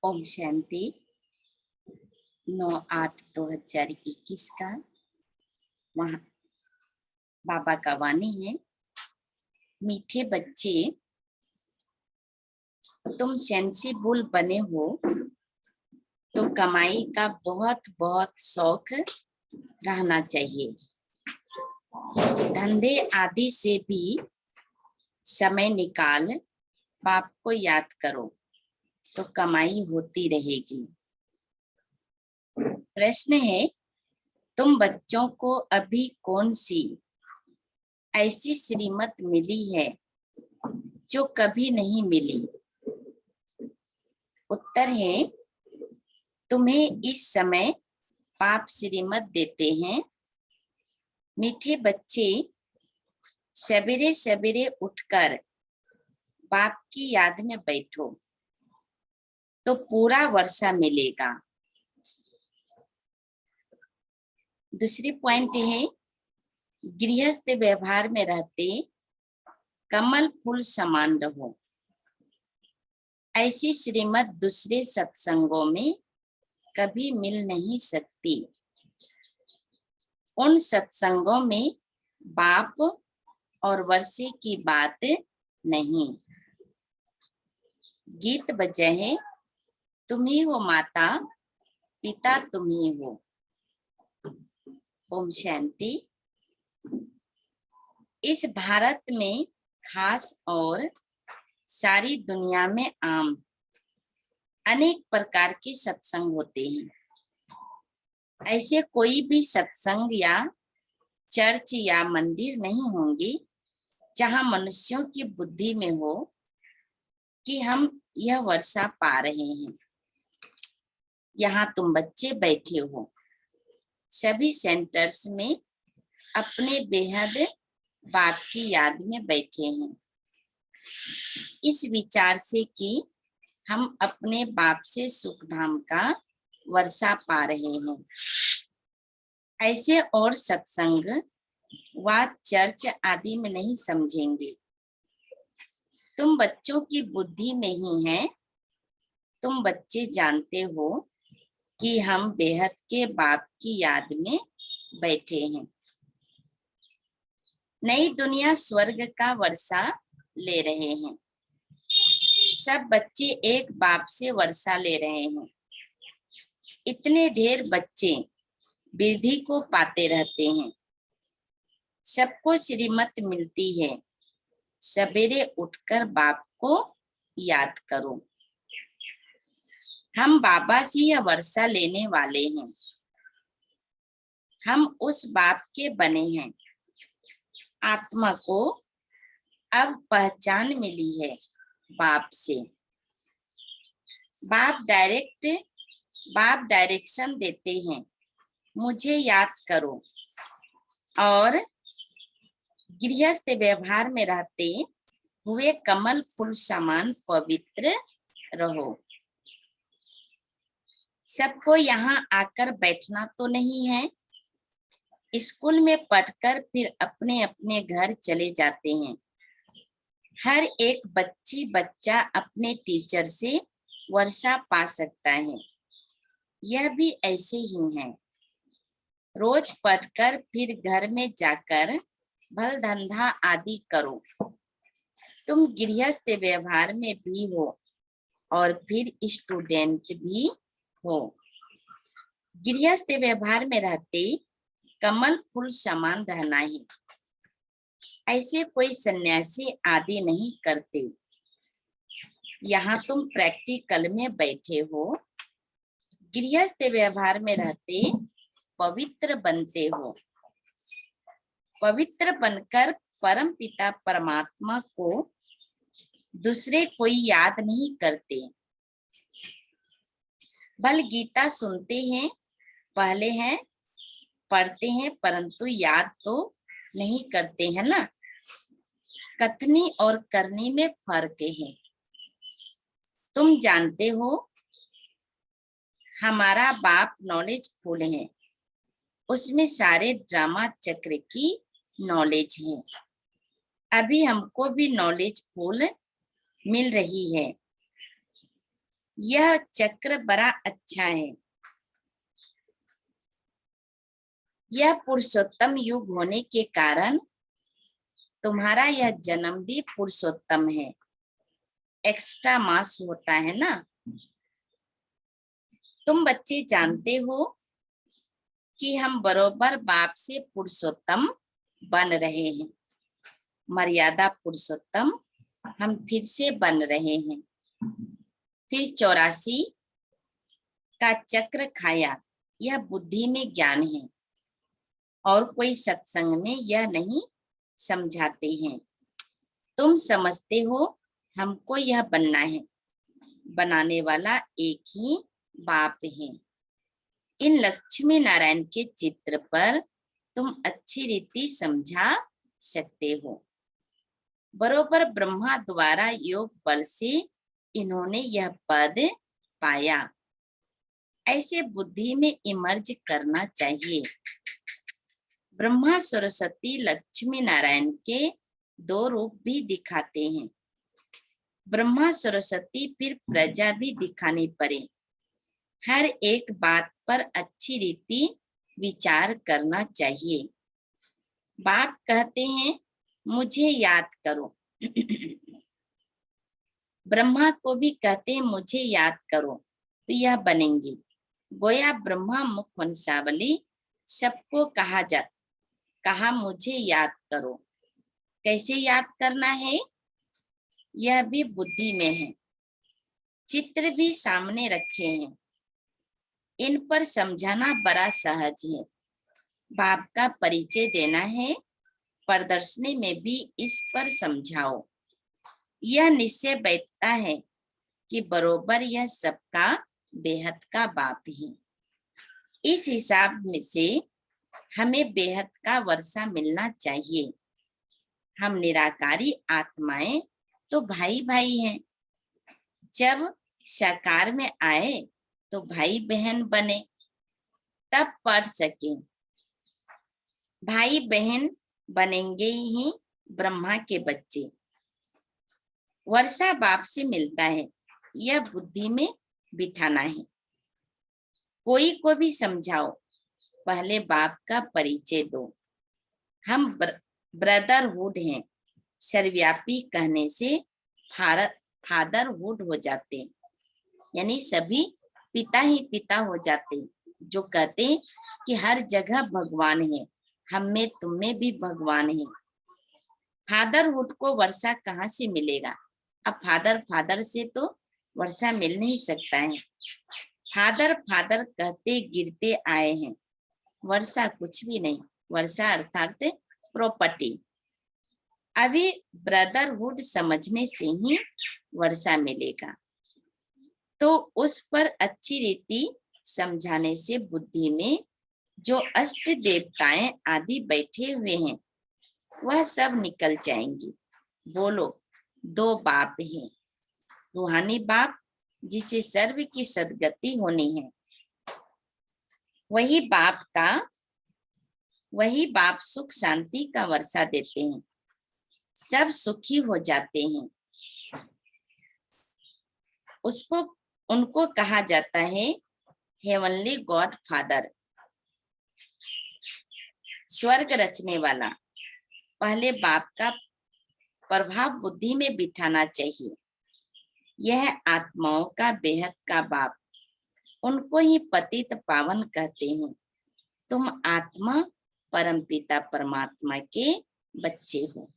ओम शांति। 9/8/2021 का वहाँ बाबा का वाणी है। मीठे बच्चे, तुम सेंसिबल बने हो तो कमाई का बहुत बहुत शौक रहना चाहिए। धंधे आदि से भी समय निकाल बाप को याद करो तो कमाई होती रहेगी। प्रश्न है, तुम बच्चों को अभी कौन सी ऐसी श्रीमत मिली है जो कभी नहीं मिली? उत्तर है, तुम्हें इस समय बाप श्रीमत देते हैं। मीठे बच्चे, सवेरे सवेरे उठकर बाप की याद में बैठो तो पूरा वर्षा मिलेगा। दूसरी पॉइंट है, गृहस्थ व्यवहार में रहते कमल फूल समान रहो। ऐसी श्रीमत दूसरे सत्संगों में कभी मिल नहीं सकती। उन सत्संगों में बाप और वर्षे की बात नहीं। गीत बजे है, तुम ही हो माता पिता तुम ही हो। ओम शांति। इस भारत में खास और सारी दुनिया में आम अनेक प्रकार के सत्संग होते हैं। ऐसे कोई भी सत्संग या चर्च या मंदिर नहीं होंगे जहां मनुष्यों की बुद्धि में हो कि हम यह वर्षा पा रहे हैं। यहाँ तुम बच्चे बैठे हो, सभी सेंटर्स में अपने बेहद बाप की याद में बैठे हैं, इस विचार से कि हम अपने बाप से सुखधाम का वर्षा पा रहे हैं। ऐसे और सत्संग व चर्च आदि में नहीं समझेंगे। तुम बच्चों की बुद्धि में ही है। तुम बच्चे जानते हो कि हम बेहद के बाप की याद में बैठे हैं। नई दुनिया स्वर्ग का वर्षा ले रहे हैं। सब बच्चे एक बाप से वर्षा ले रहे हैं। इतने ढेर बच्चे विधि को पाते रहते हैं। सबको श्रीमत मिलती है, सवेरे उठकर बाप को याद करो। हम बाबा से यह वर्षा लेने वाले हैं। हम उस बाप के बने हैं। आत्मा को अब पहचान मिली है बाप से। बाप डायरेक्शन देते हैं, मुझे याद करो। और गृहस्थ व्यवहार में रहते हुए कमल फूल समान पवित्र रहो। सबको यहाँ आकर बैठना तो नहीं है। स्कूल में पढ़कर फिर अपने अपने घर चले जाते हैं। हर एक बच्चा अपने टीचर से वर्षा पा सकता है। यह भी ऐसे ही है। रोज पढ़कर फिर घर में जाकर भल धंधा आदि करो। तुम गृहस्थ व्यवहार में भी हो और फिर स्टूडेंट भी हो। गृहस्थ व्यवहार में रहते कमल फूल समान रहना है। ऐसे कोई सन्यासी आदि नहीं करते। यहाँ तुम प्रैक्टिकल में बैठे हो। गृहस्थ व्यवहार में रहते पवित्र बनते हो। पवित्र बनकर परम पिता परमात्मा को दूसरे कोई याद नहीं करते। भल गीता सुनते हैं, पहले हैं, पढ़ते हैं, परंतु याद तो नहीं करते हैं ना। कथनी और करनी में फर्क है। तुम जानते हो हमारा बाप नॉलेज फुल है। उसमें सारे ड्रामा चक्र की नॉलेज है। अभी हमको भी नॉलेज फुल मिल रही है। यह चक्र बड़ा अच्छा है। यह पुरुषोत्तम युग होने के कारण तुम्हारा यह जन्म भी पुरुषोत्तम है। एक्स्ट्रा मास होता है ना। तुम बच्चे जानते हो कि हम बरोबर बाप से पुरुषोत्तम बन रहे हैं। मर्यादा पुरुषोत्तम हम फिर से बन रहे हैं। फिर 84 का चक्र खाया, यह बुद्धि में ज्ञान है और कोई सत्संग में यह नहीं समझाते हैं। तुम समझते हो हमको यह बनना है। बनाने वाला एक ही बाप है। इन लक्ष्मी नारायण के चित्र पर तुम अच्छी रीति समझा सकते हो। बरोबर ब्रह्मा द्वारा योग बल से इन्होंने यह पद पाया। ऐसे बुद्धि में इमर्ज करना चाहिए। ब्रह्मा सरस्वती लक्ष्मी नारायण के 2 रूप भी दिखाते हैं। ब्रह्मा सरस्वती फिर प्रजा भी दिखानी पड़े। हर एक बात पर अच्छी रीति विचार करना चाहिए। बाप कहते हैं मुझे याद करो। ब्रह्मा को भी कहते हैं मुझे याद करो तो यह बनेंगे। गोया ब्रह्मा मुख वंशावली सबको कहा मुझे याद करो। कैसे याद करना है यह भी बुद्धि में है। चित्र भी सामने रखे हैं। इन पर समझाना बड़ा सहज है। बाप का परिचय देना है। प्रदर्शनी में भी इस पर समझाओ। यह निश्चय बैठता है कि बरोबर यह सबका बेहद का बाप है। इस हिसाब में से हमें बेहद का वर्षा मिलना चाहिए। हम निराकारी आत्माएं तो भाई भाई हैं। जब साकार में आए तो भाई बहन बने, तब पढ़ सके। भाई बहन बनेंगे ही ब्रह्मा के बच्चे। वर्षा बाप से मिलता है, यह बुद्धि में बिठाना है। कोई को भी समझाओ, पहले बाप का परिचय दो। हम ब्रदरहुड हैं। सर्वव्यापी कहने से फादरहुड हो जाते, यानी सभी पिता ही पिता हो जाते। जो कहते कि हर जगह भगवान है, हम में तुम में भी भगवान है। फादरहुड को वर्षा कहाँ से मिलेगा? अब फादर से तो वर्षा मिल नहीं सकता है। फादर कहते गिरते आए हैं। वर्षा कुछ भी नहीं। वर्षा अर्थात प्रॉपर्टी। अभी ब्रदरहुड समझने से ही वर्षा मिलेगा। तो उस पर अच्छी रीति समझाने से बुद्धि में जो अष्ट देवताएं आदि बैठे हुए हैं वह सब निकल जाएंगी। बोलो 2 बाप हैं। रूहानी बाप जिसे सर्व की सदगति होनी है, वही बाप सुख शांति का वर्षा देते हैं। सब सुखी हो जाते हैं। उनको कहा जाता है हेवनली गॉड फादर, स्वर्ग रचने वाला। पहले बाप का प्रभाव बुद्धि में बिठाना चाहिए। यह आत्माओं का बेहद का बाप, उनको ही पतित पावन कहते हैं। तुम आत्मा परमपिता परमात्मा के बच्चे हो,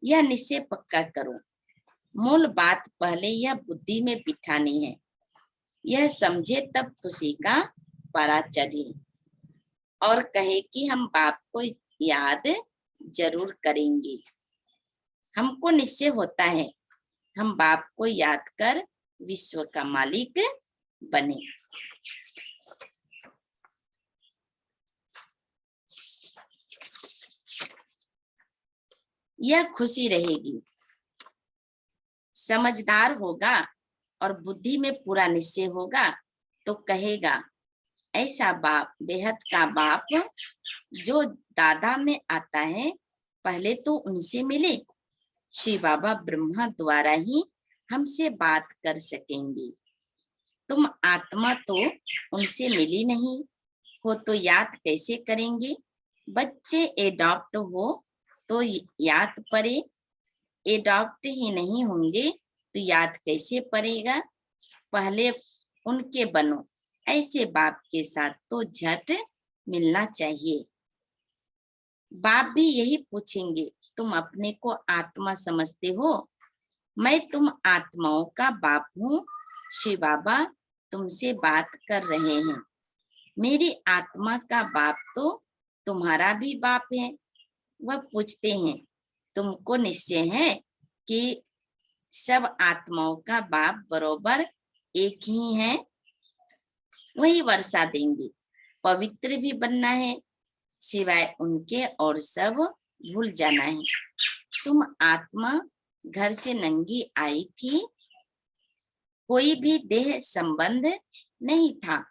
यह निश्चय पक्का करो। मूल बात पहले यह बुद्धि में बिठानी है। यह समझे तब खुशी का पारा चढ़े और कहे कि हम बाप को याद जरूर करेंगे। हमको निश्चय होता है हम बाप को याद कर विश्व का मालिक बने। यह खुशी रहेगी। समझदार होगा और बुद्धि में पूरा निश्चय होगा तो कहेगा ऐसा बाप, बेहद का बाप जो दादा में आता है पहले तो उनसे मिले। श्री बाबा ब्रह्मा द्वारा ही हमसे बात कर सकेंगे। तुम आत्मा तो उनसे मिली नहीं हो तो याद कैसे करेंगे। बच्चे एडॉप्ट हो तो याद पड़े, एडॉप्ट ही नहीं होंगे तो याद कैसे पड़ेगा। पहले उनके बनो, ऐसे बाप के साथ तो झट मिलना चाहिए। बाप भी यही पूछेंगे, तुम अपने को आत्मा समझते हो। मैं तुम आत्माओं का बाप हूँ। श्री बाबा तुमसे बात कर रहे हैं। मेरी आत्मा का बाप तो तुम्हारा भी बाप है। वह पूछते हैं, तुमको निश्चय है कि सब आत्माओं का बाप बरोबर एक ही है। वही वर्षा देंगे। पवित्र भी बनना है, सिवाय उनके और सब भूल जाना है। तुम आत्मा घर से नंगी आई थी, कोई भी देह संबंध नहीं था।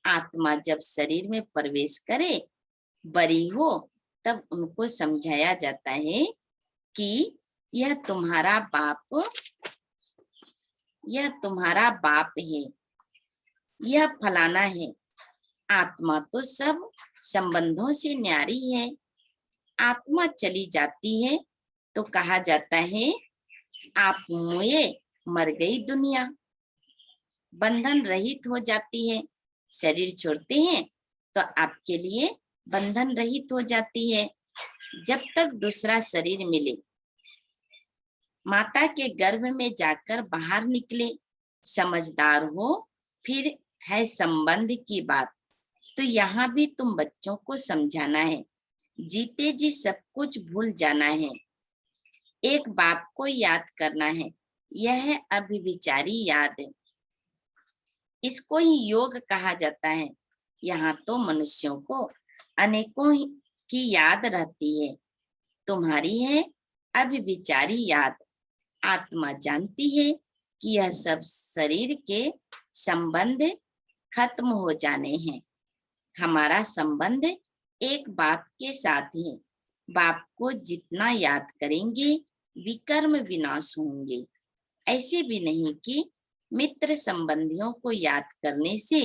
आत्मा जब शरीर में प्रवेश करे, बड़ी हो, तब उनको समझाया जाता है कि यह तुम्हारा बाप है, यह फलाना है। आत्मा तो सब संबंधों से न्यारी है। आत्मा चली जाती है तो कहा जाता है, आप मुए मर गई दुनिया। बंधन रहित हो जाती है। शरीर छोड़ते हैं तो आपके लिए बंधन रहित हो जाती है। जब तक दूसरा शरीर मिले, माता के गर्भ में जाकर बाहर निकले, समझदार हो, फिर है संबंध की बात। तो यहाँ भी तुम बच्चों को समझाना है, जीते जी सब कुछ भूल जाना है, एक बाप को याद करना है। यह है अभिविचारी याद। इसको ही योग कहा जाता है। यहाँ तो मनुष्यों को अनेकों की याद रहती है। तुम्हारी है अभिविचारी याद। आत्मा जानती है कि यह सब शरीर के संबंध खत्म हो जाने हैं। हमारा संबंध एक बाप के साथ है। बाप को जितना याद करेंगे, विकर्म विनाश होंगे। ऐसे भी नहीं कि मित्र संबंधियों को याद करने से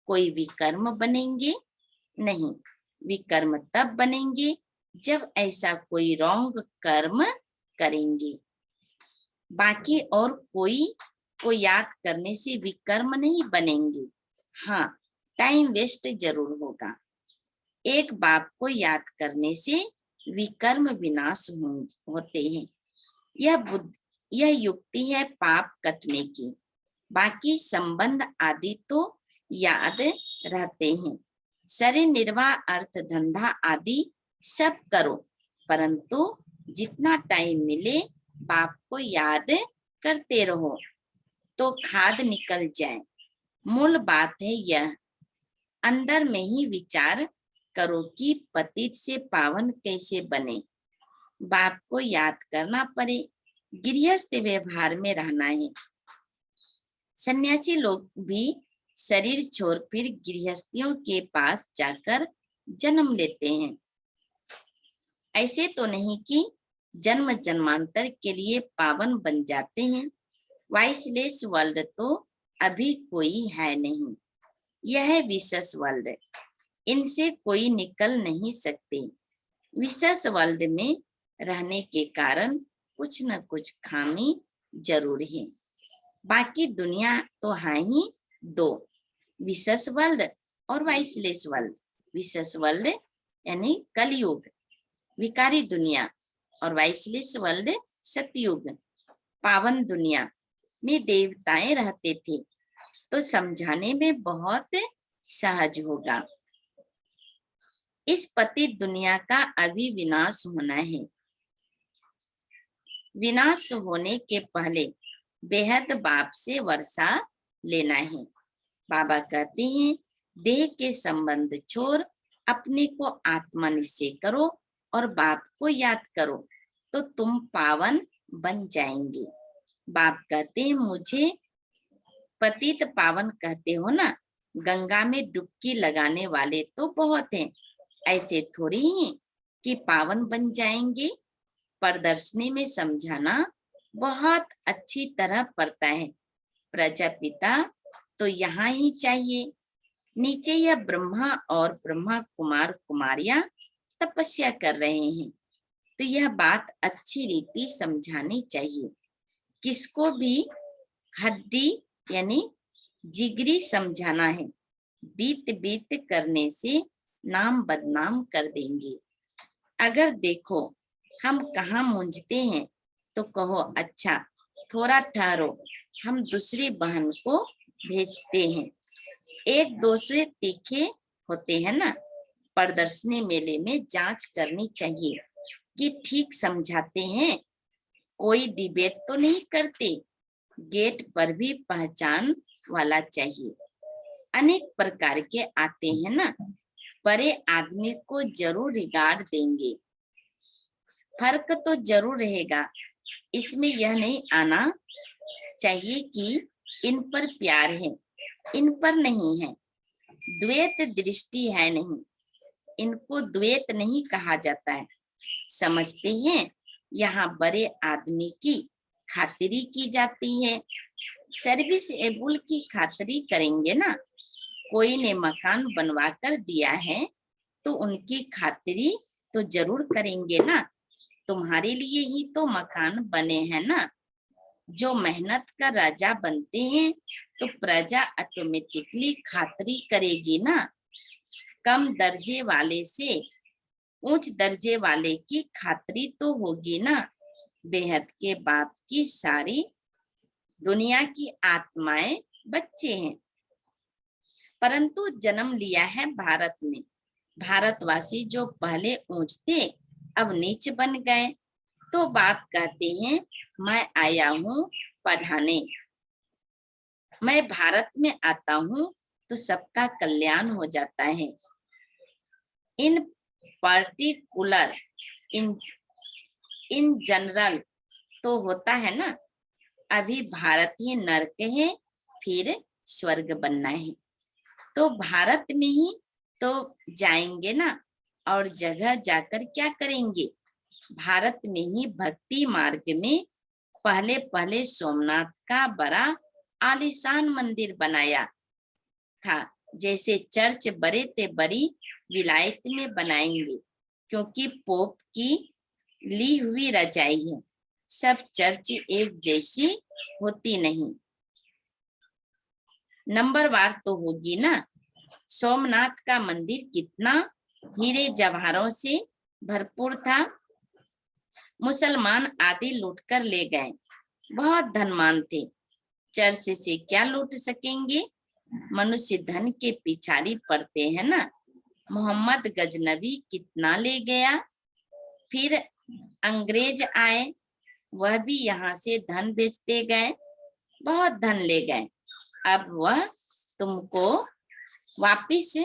कोई विकर्म बनेंगे। नहीं, विकर्म तब बनेंगे जब ऐसा कोई रॉन्ग कर्म करेंगे। बाकी और कोई को याद करने से विकर्म नहीं बनेंगे। हाँ, टाइम वेस्ट जरूर होगा। एक बाप को याद करने से विकर्म विनाश होते हैं। यह युक्ति है पाप कटने की। बाकी संबंध आदि तो याद रहते हैं। शरीर निर्वाह, अर्थ धंधा आदि सब करो, परंतु जितना टाइम मिले बाप को याद करते रहो तो खाद निकल जाए। मूल बात है यह। अंदर में ही विचार करो कि पतित से पावन कैसे बने। बाप को याद करना पड़े। गृहस्थ व्यवहार में रहना है। सन्यासी लोग भी शरीर छोड़ फिर गृहस्थियों के पास जाकर जन्म लेते हैं। ऐसे तो नहीं कि जन्म जन्मांतर के लिए पावन बन जाते हैं। वाइसलेस वर्ल्ड तो अभी कोई है नहीं। यह है विशेष वर्ल्ड। इनसे कोई निकल नहीं सकते। विशेष वर्ल्ड में रहने के कारण कुछ न कुछ खामी जरूर है। बाकी दुनिया तो है ही दो, विशेष वर्ल्ड और वाइसलेस वर्ल्ड। विशेष वर्ल्ड यानी कलयुग, विकारी दुनिया, और वाइसलेस वर्ल्ड सतयुग, पावन दुनिया में देवताएं रहते थे। तो समझाने में बहुत सहज होगा। इस पतित दुनिया का अभी विनाश होना है। विनाश होने के पहले बेहद बाप से वर्षा लेना है। बाबा कहते हैं, देह के संबंध छोड़ अपने को आत्मा निश्चय करो और बाप को याद करो तो तुम पावन बन जाएंगे। बाप कहते हैं, मुझे पतित पावन कहते हो ना, गंगा में डुबकी लगाने वाले तो बहुत हैं। ऐसे थोड़ी ही कि पावन बन जाएंगे। प्रदर्शनी में समझाना बहुत अच्छी तरह पड़ता है। प्रजापिता तो यहाँ ही चाहिए। नीचे यह ब्रह्मा और ब्रह्मा कुमार कुमारियां तपस्या कर रहे हैं, तो यह बात अच्छी रीति समझानी चाहिए। किसको भी हड्डी यानी जिगरी समझाना है। बीत बीत करने से नाम बदनाम कर देंगे। अगर देखो हम कहाँ मूंझते हैं तो कहो अच्छा थोड़ा ठहरो, हम दूसरी बहन को भेजते हैं। एक दो से तीखे होते हैं ना। प्रदर्शनी मेले में जांच करनी चाहिए कि ठीक समझाते हैं, कोई डिबेट तो नहीं करते। गेट पर भी पहचान वाला चाहिए। अनेक प्रकार के आते हैं ना। बड़े आदमी को जरूर रिगार्ड देंगे। फर्क तो जरूर रहेगा। इसमें यह नहीं आना चाहिए कि इन पर प्यार है, इन पर नहीं है। द्वैत दृष्टि है नहीं, इनको द्वैत नहीं कहा जाता है। समझते हैं यहाँ बड़े आदमी की खातिरी की जाती है। सर्विस एबल की खातिरी करेंगे ना। कोई ने मकान बनवा कर दिया है तो उनकी खातिरी तो जरूर करेंगे ना। तुम्हारे लिए ही तो मकान बने हैं ना। जो मेहनत का राजा बनते हैं तो प्रजा ऑटोमेटिकली खातिरी करेगी ना। कम दर्जे वाले से उच्च दर्जे वाले की खातिरी तो होगी ना। बेहद के बाप की सारी दुनिया की आत्माएं बच्चे हैं, परंतु जन्म लिया है भारत में। भारतवासी जो पहले ऊंच थे अब नीच बन गए, तो बाप कहते हैं मैं आया हूँ पढ़ाने। मैं भारत में आता हूँ तो सबका कल्याण हो जाता है। इन पर्टिकुलर इन जनरल तो होता है ना। अभी भारत ही नरक है, फिर स्वर्ग बनना है तो भारत में ही तो जाएंगे ना। और जगह जाकर क्या करेंगे? भारत में ही भक्ति मार्ग में पहले पहले सोमनाथ का बड़ा आलीशान मंदिर बनाया था। जैसे चर्च बड़े ते बड़ी विलायत में बनाएंगे, क्योंकि पोप की ली हुई रजाई है। सब चर्च एक जैसी होती नहीं, नंबरवार तो होगी ना। सोमनाथ का मंदिर कितना हीरे जवाहरों से भरपूर था। मुसलमान आदि लूटकर ले गए, बहुत धनवान थे। चर्च से क्या लूट सकेंगे? मनुष्य धन के पिछाड़ी पड़ते हैं ना। मोहम्मद गजनबी कितना ले गया, फिर अंग्रेज आए, वह भी यहाँ से धन बेचते गए, बहुत धन ले गए। अब वह तुमको वापिस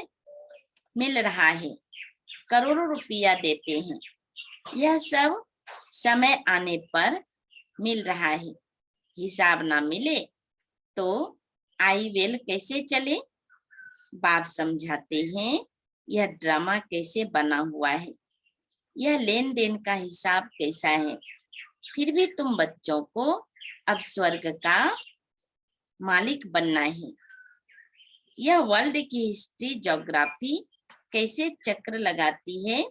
मिल रहा है, करोड़ों रुपया देते हैं। यह सब समय आने पर मिल रहा है। हिसाब ना मिले तो आई वेल कैसे चले? बाप समझाते हैं यह ड्रामा कैसे बना हुआ है, यह लेन देन का हिसाब कैसा है। फिर भी तुम बच्चों को अब स्वर्ग का मालिक बनना है। यह वर्ल्ड की हिस्ट्री ज्योग्राफी कैसे चक्र लगाती है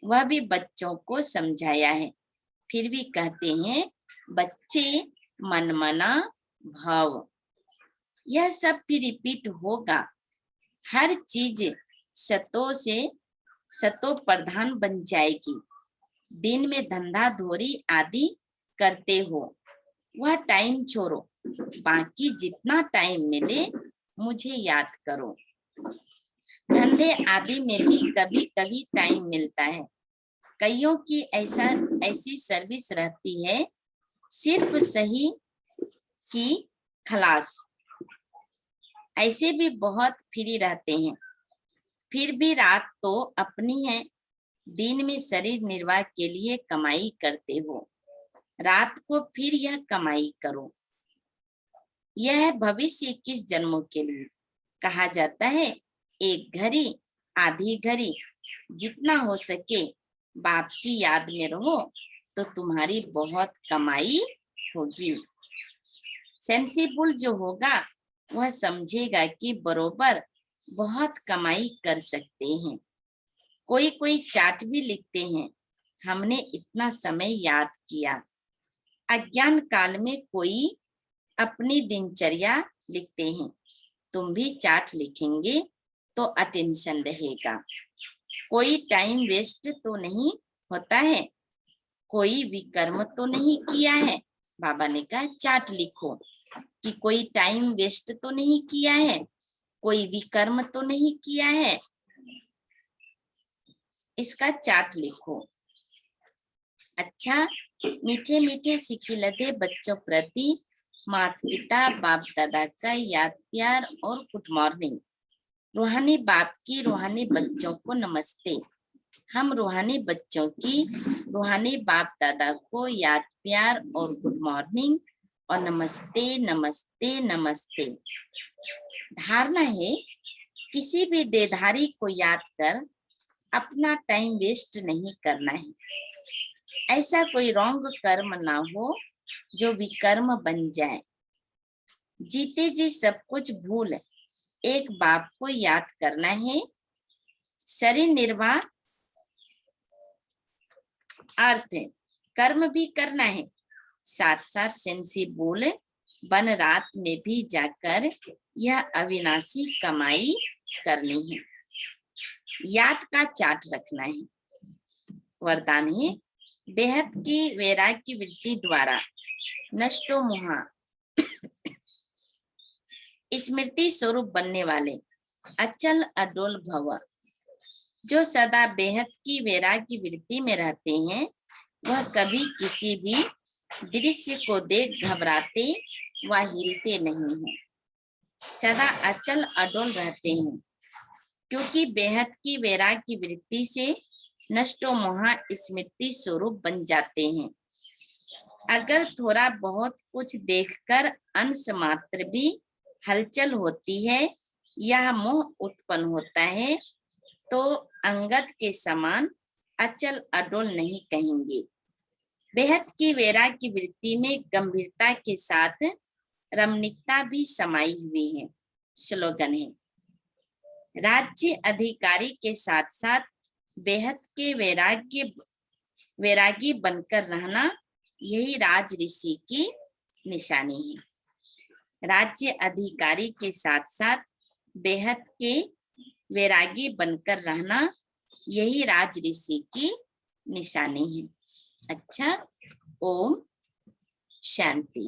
वह भी बच्चों को समझाया है। फिर भी कहते हैं बच्चे मनमना भाव, यह सब भी रिपीट होगा। हर चीज सतो प्रधान बन जाएगी। दिन में धंधा धोरी आदि करते हो वह टाइम छोड़ो, बाकी जितना टाइम मिले मुझे याद करो। धंधे आदि में भी कभी कभी टाइम मिलता है। कईयों की ऐसी सर्विस रहती है सिर्फ सही की खलास। ऐसे भी बहुत फ्री रहते हैं। फिर भी रात तो अपनी है, दिन में शरीर निर्वाह के लिए कमाई करते हो, रात को फिर यह कमाई करो। यह भविष्य 21 जन्मों के लिए कहा जाता है। एक घड़ी आधी घड़ी, जितना हो सके बाप की याद में रहो तो तुम्हारी बहुत कमाई होगी। सेंसिबल जो होगा वह समझेगा कि बरोबर बहुत कमाई कर सकते हैं। कोई कोई चार्ट भी लिखते हैं, हमने इतना समय याद किया। अज्ञान काल में कोई अपनी दिनचर्या लिखते हैं। तुम भी चार्ट लिखेंगे तो अटेंशन रहेगा। कोई टाइम वेस्ट तो नहीं होता है, कोई विकर्म तो नहीं किया है। बाबा ने कहा चार्ट लिखो कि कोई टाइम वेस्ट तो नहीं किया है, कोई विकर्म तो नहीं किया है, इसका चार्ट लिखो। अच्छा, मीठे मीठे सिक्के लदे बच्चों प्रति माता पिता बाप दादा का याद प्यार और गुड मॉर्निंग। रूहानी बाप की रूहानी बच्चों को नमस्ते। हम रूहानी बच्चों की रूहानी बाप दादा को याद प्यार और गुड मॉर्निंग और नमस्ते नमस्ते नमस्ते। धारणा है किसी भी देहधारी को याद कर अपना टाइम वेस्ट नहीं करना है। ऐसा कोई रॉन्ग कर्म ना हो जो विकर्म बन जाए। जीते जी सब कुछ भूल एक बाप को याद करना है। शरीर निर्वाह अर्थ कर्म भी करना है, साथ साथ सेंसिबल बन रात में भी जाकर यह अविनाशी कमाई करनी है। याद का चार्ट रखना है। वरदान है बेहद की वैराग्य वृत्ति द्वारा नष्टो मोहा स्मृति स्वरूप बनने वाले अचल अडोल भव। जो सदा बेहद की वैराग्य वृत्ति में रहते हैं वह कभी किसी भी दृश्य को देख घबराते व हिलते नहीं हैं, सदा अचल अडोल रहते हैं, क्योंकि बेहद की वैराग्य वृत्ति से नष्टो मोहा स्मृति स्वरूप बन जाते हैं। अगर थोड़ा बहुत कुछ देखकर अंश मात्र भी हलचल होती है या मोह उत्पन्न होता है तो अंगद के समान अचल अडोल नहीं कहेंगे। बेहद की वैराग्य वृत्ति में गंभीरता के साथ रमणीकता भी समाई हुई है। स्लोगन है राज्य अधिकारी के साथ साथ बेहद के वैरागी बनकर रहना यही राज ऋषि की निशानी है। राज्य अधिकारी के साथ साथ बेहद के वैरागी बनकर रहना यही राज ऋषि की निशानी है। अच्छा, ओम शांति।